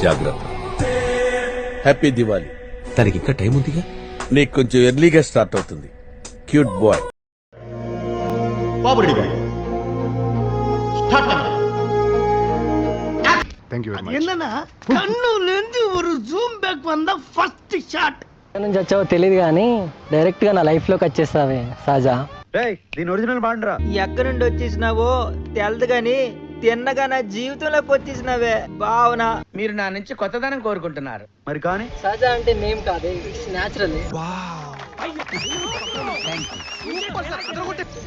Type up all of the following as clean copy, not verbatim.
జాగ్రత్త. హ్యాపీ దివాలి. తనకి ఇంకా టైం ఉందిగా. నీకు కొంచెం ఎర్లీగా స్టార్ట్ అవుతుంది. Cute boy. என்னன்னா கண்ணுல இருந்து ஒரு ஜூம் பேக் வந்தா ஃபர்ஸ்ட் ஷாட். నుంచి వచ్చావో తెలియదు కానీ డైరెక్ట్ గా నా లైఫ్ లోకి వచ్చేస్తావే సహజా. దీని ఒరిజినల్ బాండ్రా. ఎక్కడి నుండి వచ్చేసినావో తెలదు గాని తిన్నగా నా జీవితంలోకి వచ్చేసినావే భావన. మీరు నా నుంచి కొత్తదనం కోరుకుంటున్నారు మరి కానీ సహజా అంటే నేమ్ కాదే, ఇట్స్ న్యాచురల్.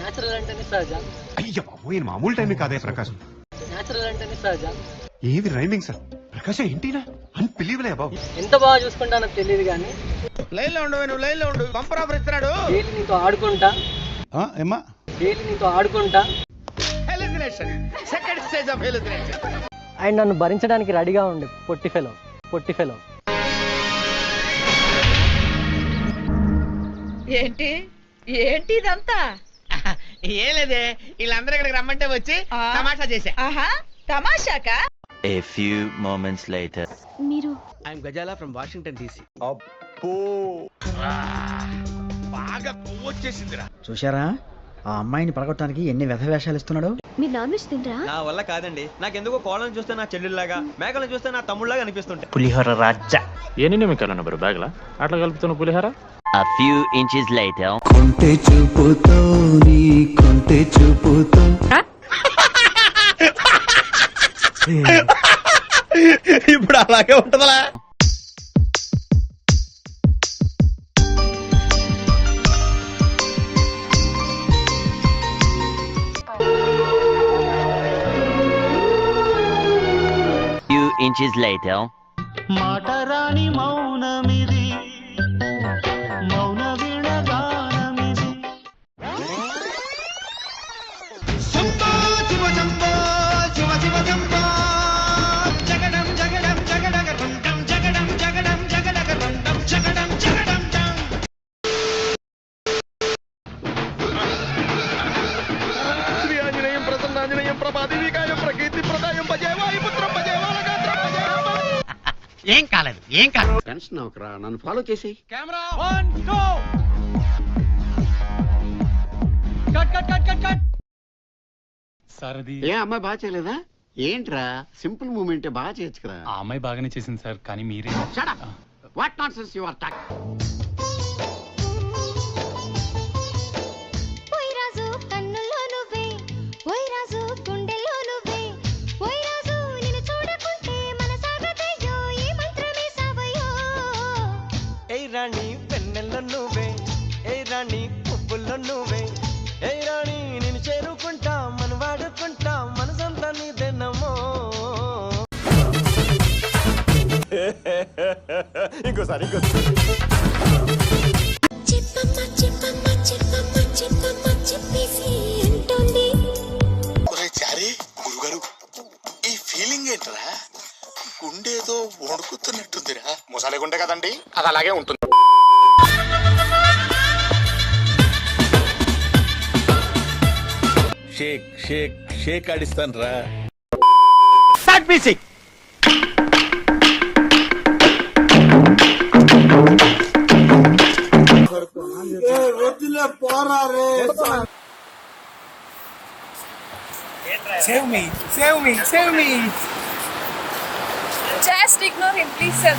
న్యాచురల్ అంటేనే సహజా. అయ్య బాబోయ్, మామూలు టైం కాదే ప్రకాశం. న్యాచురల్ అంటేనే సహజా. ఏది రైమింగ్ సార్ ప్రకాశం, ఏంటినా అన్బిలీవబుల్ బాబు. ఎంత బాగా చూసుకుంటానో తెలియదు కానీ లైన్ లో ఉండు, నువ్వు లైన్ లో ఉండు. బంపర్ ఆఫర్ ఇస్తున్నాడు. డైలీ నీతో ఆడుకుంటా, ఏమ్మా డైలీ నీతో ఆడుకుంటా. Second stage of hallucination. And నన్ను భరించడానికి రెడీగా ఉండి పొట్టి ఫెలో. ఏంటి ఏంటి ఇదంతా? ఏం లేదే, వీళ్ళందరూ ఇక్కడికి రమ్మంటే వచ్చి తమాషా చేశా. ఆహా, తమాషాకా? A few moments later. మీరు I'm Ghazala from Washington DC. బాగా పువ్వు వచ్చేసిందిరా. చూశారా ఆ అమ్మాయిని పడగొట్టడానికి ఎన్ని వ్యధ వేషాలు ఇస్తున్నాడు. మీరు నాన్ వెజ్ తినరా? నా వల్ల కాదండి. నాకెందుకో కోళ్ళని చూస్తే నా చెల్లెళ్ళలాగా, మేకలను చూస్తే నా తమ్ముళ్ళలాగా అనిపిస్తుంటాయి. పులిహోర రాజా. ఎన్ని నిమిషాలు బ్రో బ్యాగ్లా అట్లా కలుపుతున్న పులిహోర. A few inches later. కొంటె చూపుతో నీ కొంటె చూపుతో ఇప్పుడు అలాగే ఉంటదా? Few inches later. మాటరాని మౌనమిది, మౌన వినగానమిది. శంభో శివ శంభో శివ శివ శంభో జగడం జగడం జగడగ రుండం జగడం జగడం జగడగ రుండం జగడం జగడం జం. శ్రీ ఆంజనేయం ప్రసన్నాంజనేయం ప్రభాదివికాయం ప్రకీర్తి ప్రదాయం భజే వాయుపుత్రం భజే వాలగాత్రం భజే. ఏం కాలేదు, ఏం కాలేదు. టెన్షన్ అవకరా, నన్ను ఫాలో చేసి. Camera 1 2 cut cut cut cut cut. Sir అది ఏ అమ్మాయి బాగా చేయలేదా? ఏంట్రా సింపుల్ మూమెంట్ బాగా చేయొచ్చు కదా. ఆ అమ్మాయి బాగానే చేసింది సార్, కానీ మీరే. Shut up. What nonsense you are talking. ఓయ్ రాజు కన్నుల్లో నువ్వే, ఓయ్ రాజు గుండెల్లో నువ్వే, ఓయ్ రాజు నిన్ను చూడకుంటే మనసాగదయ్యో, ఈ మంత్రమే సావయో. ఏయ్ రాణి వెన్నెల్లో నువ్వే, ఏయ్ రాణి పువ్వుల్లో నువ్వే, ఏయ్ రాణి నిన్ను చేరుకుంటా, మనం వాడుకుంటా, మనసంతా నీదేనమ్మో. ఇంకోసారి చెప్పమ్మ చెప్పమ్మ చెప్పమ్మ చెప్పమ్మ చెప్పేసి అంటోంది. చారి గురుగారు, ఈ ఫీలింగ్ ఏంట్రా? గుండేదో వణుకుతున్నట్టుందిరా. మొసాలే గుండె కదండి, అది అలాగే ఉంటుంది. షేక్ షేక్ షేక్ ఆడిస్తాను రా. Start music. Save me, save me, save me. Just ignore him, please, sir.